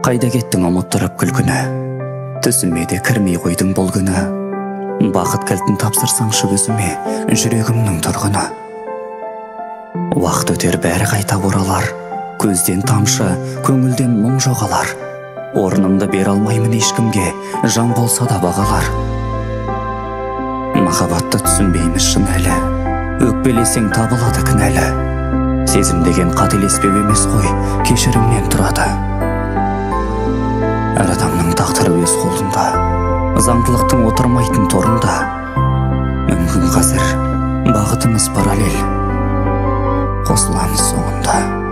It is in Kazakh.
Қайда кеттің ұмыттырып күлкіні, түсіме де кірмей қойдың бұл күні. Бақыт кілтін тапсырсаңшы өзіме, жүрегімнің тұрғыны. Уақыт өтер бәрі қайта оралар, көзден тамшы, көңілден мұң жоғалар. Орнымды бер алмаймын ешкімге, жан болса да бағалар. Махаббатты түсінбейміз шын әлі, өкпелесең табылады кінәлі. Сезім деген қателеспеу емес қой, кешірімнен тұрады. Әр адамның тағдыры өз қолында, заңдылықтың отырмайтын торында. Мүмкін қазір бағытымыз параллель, қосыламыз соңында.